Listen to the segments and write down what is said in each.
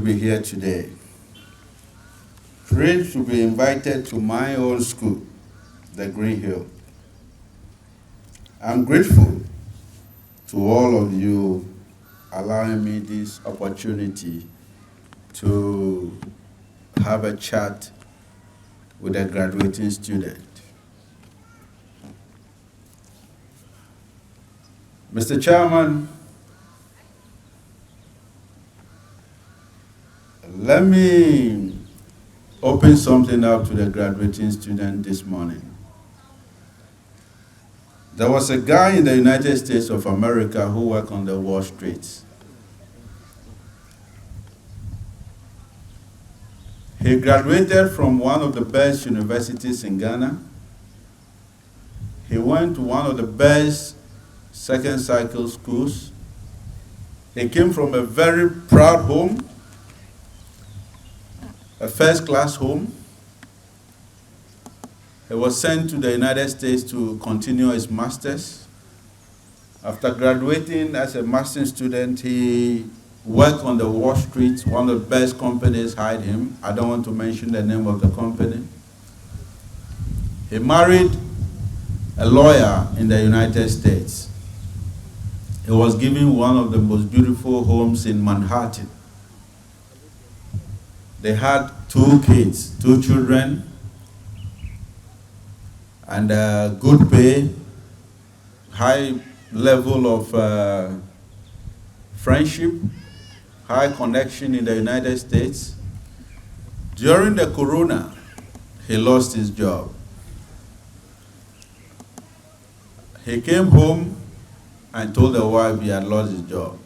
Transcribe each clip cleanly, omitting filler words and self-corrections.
be here today. Thrilled to be invited to my old school, the Green Hill. I'm grateful to all of you allowing me this opportunity to have a chat with a graduating student. Mr. Chairman, let me open something up to the graduating student this morning. There was a guy in the United States of America who worked on the Wall Street. He graduated from one of the best universities in Ghana. He went to one of the best second cycle schools. He came from a very proud home, a first-class home. He was sent to the United States to continue his master's. After graduating as a master's student, he worked on the Wall Street. One of the best companies hired him. I don't want to mention the name of the company. He married a lawyer in the United States. He was given one of the most beautiful homes in Manhattan. They had 2 kids, 2 children, and good pay, high level of friendship, high connection in the United States. During the corona, he lost his job. He came home and told the wife he had lost his job.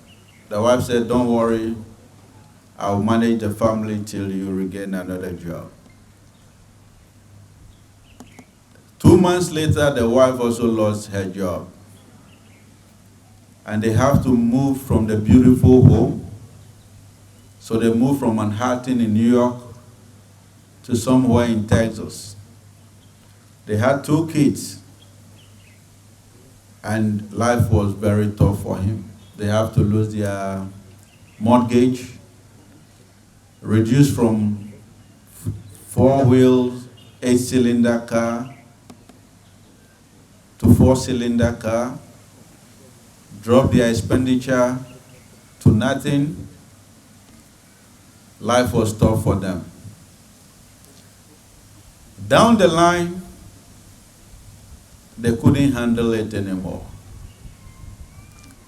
The wife said, "Don't worry, I'll manage the family till you regain another job." 2 months later, the wife also lost her job. And they have to move from the beautiful home. So they moved from Manhattan in New York to somewhere in Texas. They had 2 kids. And life was very tough for him. They have to lose their mortgage, reduced from 4 wheels, 8-cylinder car to 4-cylinder car, drop their expenditure to nothing. Life was tough for them. Down the line, they couldn't handle it anymore.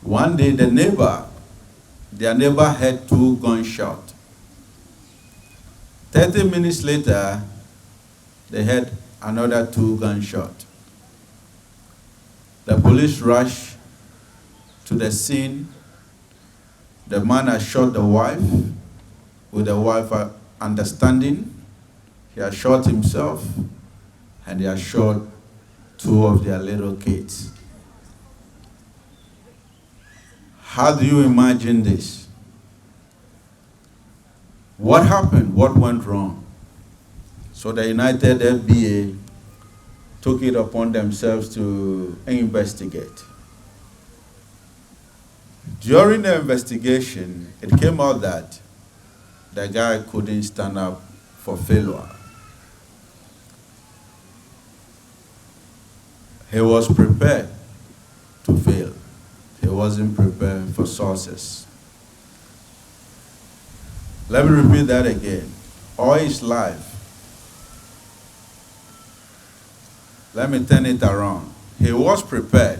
One day, their neighbor heard 2 gunshots. 30 minutes later, they heard another 2 gunshots. The police rushed to the scene. The man had shot the wife, with the wife understanding. He had shot himself, and he had shot 2 of their little kids. How do you imagine this? What happened? What went wrong? So the United FBA took it upon themselves to investigate. During the investigation, it came out that the guy couldn't stand up for failure. He was prepared to fail. He wasn't prepared for success. Let me repeat that again. All his life, let me turn it around. He was prepared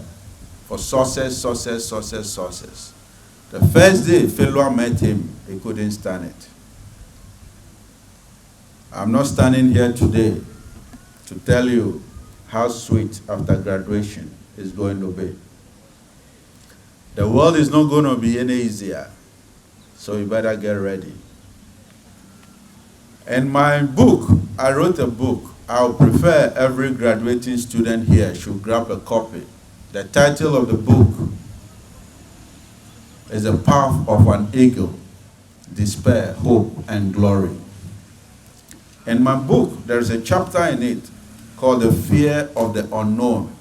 for success. The first day failure met him, he couldn't stand it. I'm not standing here today to tell you how sweet after graduation is going to be. The world is not going to be any easier, so you better get ready. In my book, I wrote a book. I would prefer every graduating student here should grab a copy. The title of the book is The Path of an Eagle, Despair, Hope, and Glory. In my book, there's a chapter in it called The Fear of the Unknown.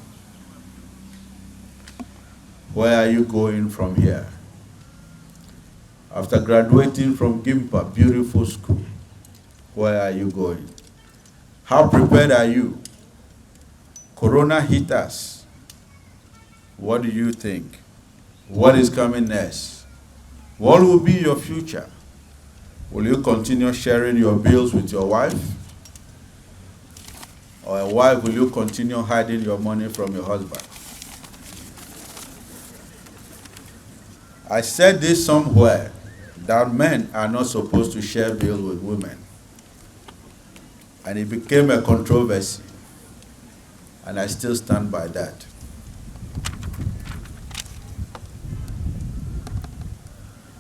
Where are you going from here? After graduating from Gimpa, beautiful school, where are you going? How prepared are you? Corona hit us. What do you think? What is coming next? What will be your future? Will you continue sharing your bills with your wife? Or a wife, will you continue hiding your money from your husband? I said this somewhere, that men are not supposed to share bills with women. And it became a controversy. And I still stand by that.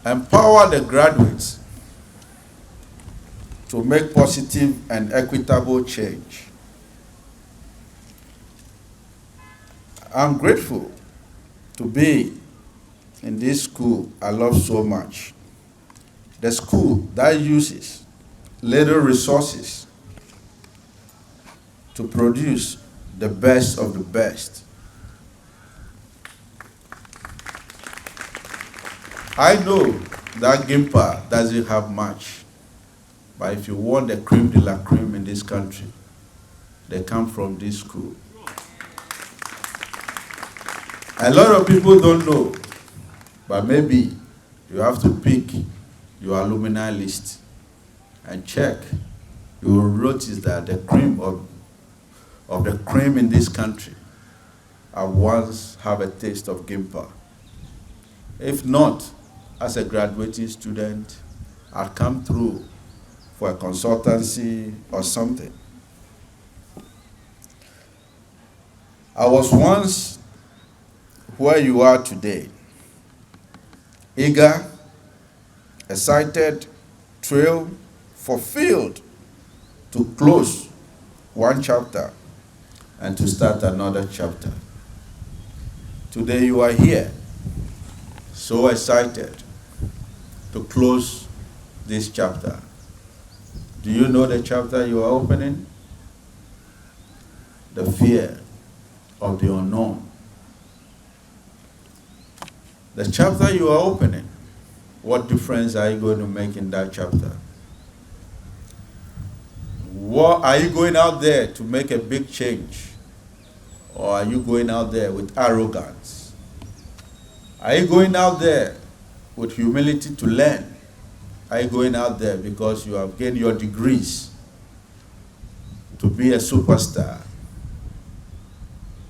Empower the graduates to make positive and equitable change. I'm grateful to be in this school I love so much. The school that uses little resources to produce the best of the best. I know that Gimpa doesn't have much, but if you want the creme de la creme in this country, they come from this school. A lot of people don't know, but maybe you have to pick your alumni list and check. You will notice that the cream of the cream in this country have once have a taste of Gimpa. If not, as a graduating student, I'd come through for a consultancy or something. I was once where you are today, eager, excited, thrilled, fulfilled to close one chapter and to start another chapter. Today you are here, so excited to close this chapter. Do you know the chapter you are opening? The fear of the unknown. The chapter you are opening, what difference are you going to make in that chapter? What, are you going out there to make a big change? Or are you going out there with arrogance? Are you going out there with humility to learn? Are you going out there because you have gained your degrees to be a superstar?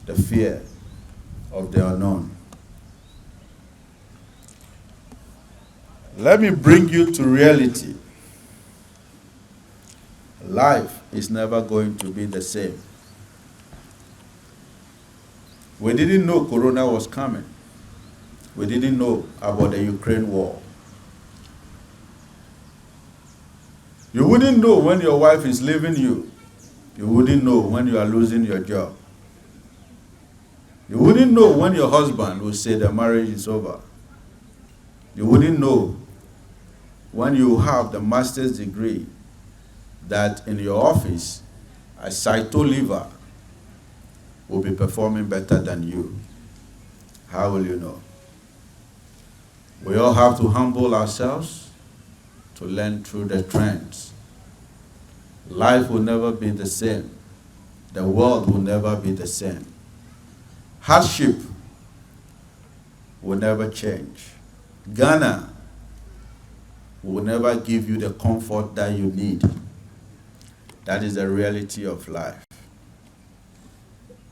The fear of the unknown. Let me bring you to reality. Life is never going to be the same. We didn't know Corona was coming. We didn't know about the Ukraine war. You wouldn't know when your wife is leaving you. You wouldn't know when you are losing your job. You wouldn't know when your husband will say the marriage is over. You wouldn't know when you have the master's degree that in your office, a cyto liver will be performing better than you. How will you know? We all have to humble ourselves to learn through the trends. Life will never be the same. The world will never be the same. Hardship will never change. Ghana will never give you the comfort that you need. That is the reality of life.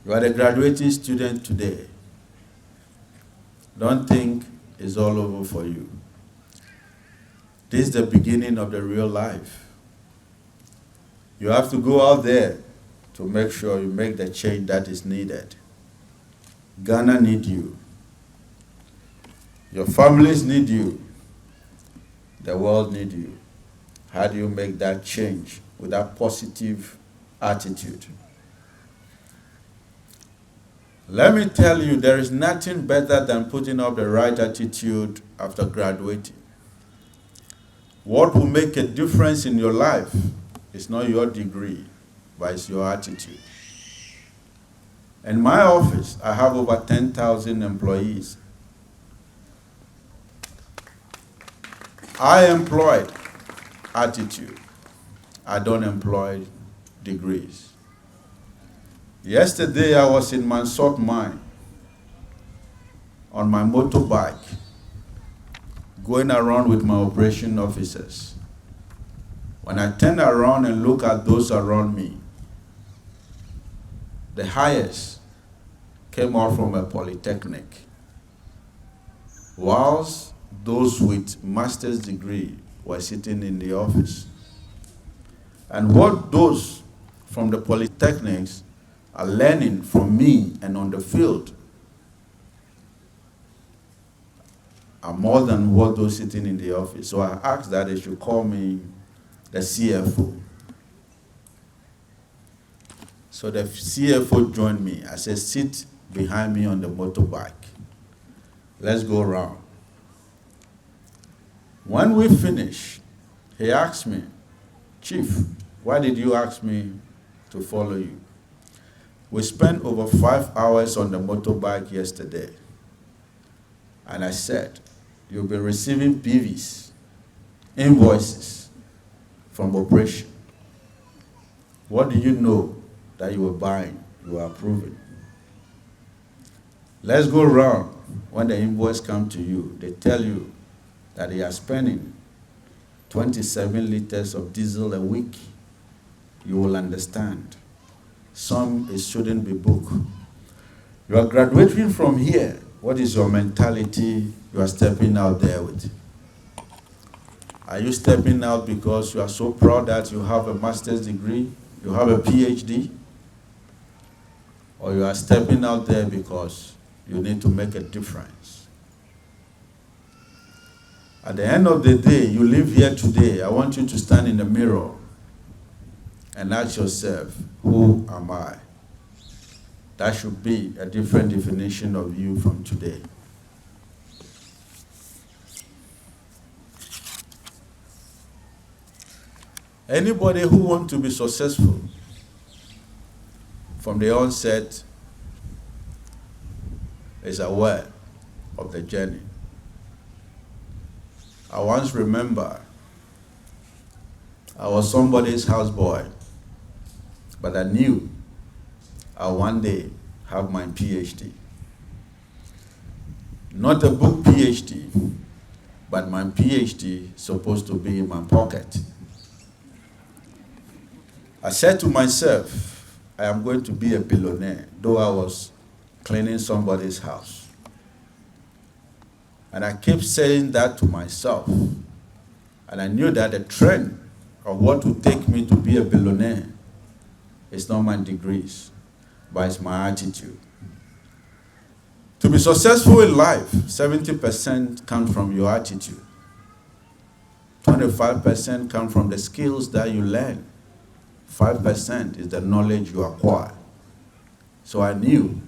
You are a graduating student today. Don't think it's all over for you. This is the beginning of the real life. You have to go out there to make sure you make the change that is needed. Ghana needs you. Your families need you. The world needs you. How do you make that change with that positive attitude? Let me tell you, there is nothing better than putting up the right attitude after graduating. What will make a difference in your life is not your degree, but it's your attitude. In my office, I have over 10,000 employees. I employed attitude. I don't employ degrees. Yesterday I was in Mansort Mine on my motorbike, going around with my operation officers. When I turn around and look at those around me, the highest came out from a polytechnic, whilst those with master's degree were sitting in the office. And what those from the polytechnics are learning from me and on the field are more than what those sitting in the office. So I asked that they should call me the CFO. So the CFO joined me. I said, sit behind me on the motorbike. Let's go around. When we finished, he asked me, Chief, why did you ask me to follow you? We spent over 5 hours on the motorbike yesterday. And I said, you'll be receiving PVs, invoices from operation. What do you know that you were buying, you were approving? Let's go around. When the invoice comes to you, they tell you that they are spending 27 liters of diesel a week. You will understand. Some it shouldn't be booked. You are graduating from here. What is your mentality you are stepping out there with? Are you stepping out because you are so proud that you have a master's degree, you have a PhD? Or you are stepping out there because you need to make a difference? At the end of the day, you live here today, I want you to stand in the mirror and ask yourself, who am I? That should be a different definition of you from today. Anybody who wants to be successful from the onset is aware of the journey. I once remember I was somebody's houseboy, but I knew I'll one day have my PhD. Not a book PhD, but my PhD is supposed to be in my pocket. I said to myself, I am going to be a billionaire, though I was cleaning somebody's house. And I kept saying that to myself. And I knew that the trend of what would take me to be a billionaire is not my degrees, but it's my attitude. To be successful in life, 70% comes from your attitude. 25% comes from the skills that you learn. 5% is the knowledge you acquire. So I knew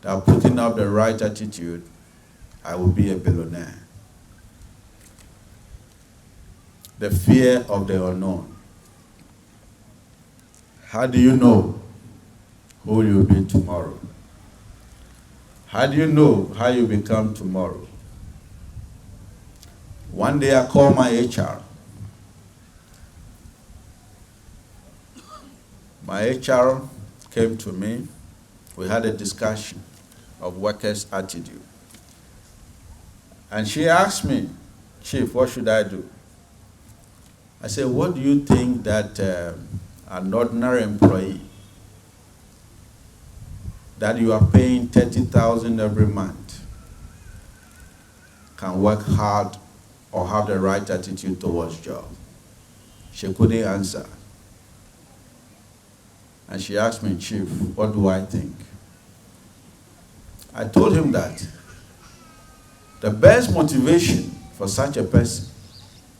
that putting up the right attitude, I would be a billionaire. The fear of the unknown. How do you know who you'll be tomorrow? How do you know how you become tomorrow? One day I called my HR. My HR came to me. We had a discussion of workers' attitude. And she asked me, Chief, what should I do? I said, what do you think that an ordinary employee that you are paying $30,000 every month can work hard or have the right attitude towards job? She couldn't answer. And she asked me, Chief, what do I think? I told him that the best motivation for such a person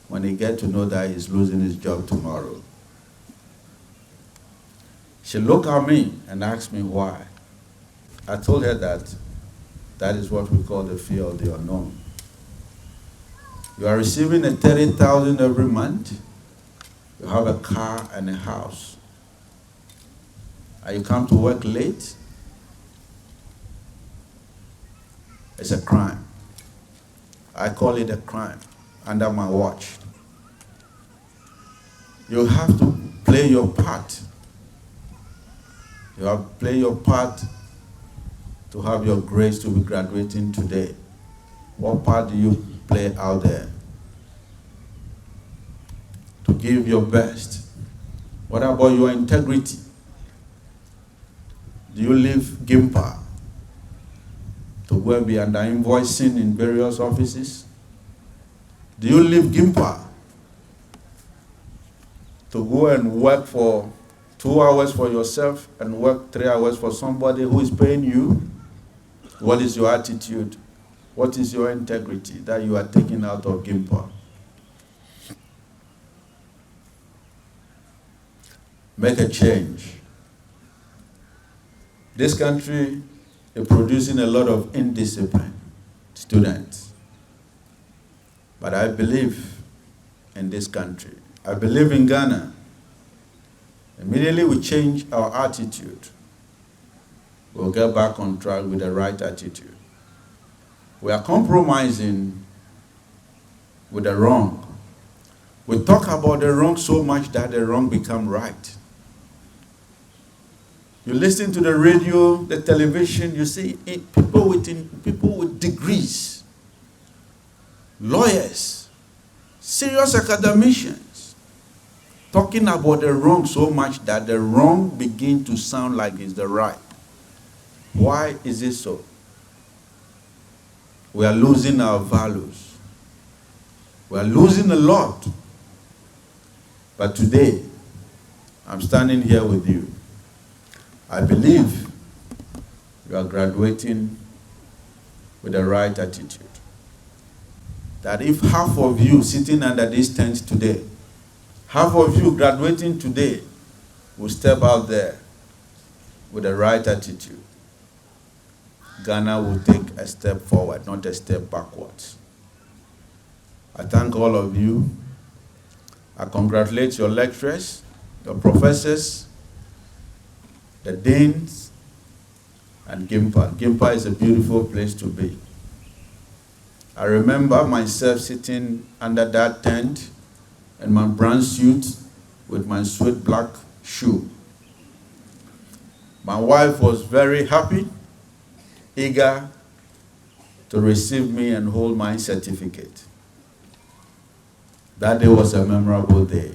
when he gets to know that he's losing his job tomorrow. She looked at me and asked me why. I told her that that is what we call the fear of the unknown. You are receiving a $30,000 every month. You have a car and a house. And you come to work late. It's a crime. I call it a crime. under my watch. You have to play your part. You have to play your part to have your grace to be graduating today. What part do you play out there? To give your best. What about your integrity? Do you leave GIMPA to go and be under invoicing in various offices? Do you leave GIMPA to go and work for 2 hours for yourself and work 3 hours for somebody who is paying you? What is your attitude? What is your integrity that you are taking out of GIMPA? Make a change. This country is producing a lot of indisciplined students. But I believe in this country. I believe in Ghana. Immediately we change our attitude, we'll get back on track with the right attitude. We are compromising with the wrong. We talk about the wrong so much that the wrong become right. You listen to the radio, the television, you see people with degrees, lawyers, serious academicians, talking about the wrong so much that the wrong begin to sound like it's the right. Why is it so? We are losing our values. We are losing a lot. But today, I'm standing here with you. I believe you are graduating with the right attitude. That if half of you sitting under this tent today, half of you graduating today will step out there with the right attitude, Ghana will take a step forward, not a step backwards. I thank all of you. I congratulate your lecturers, your professors, the deans, and GIMPA. GIMPA is a beautiful place to be. I remember myself sitting under that tent in my brown suit with my sweet black shoe. My wife was very happy, eager to receive me and hold my certificate. That day was a memorable day.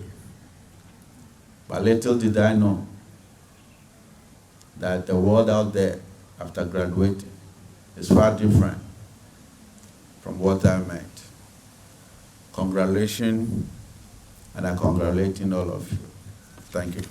But little did I know that the world out there after graduating is far different from what I met. Congratulations, and I'm congratulating all of you. Thank you.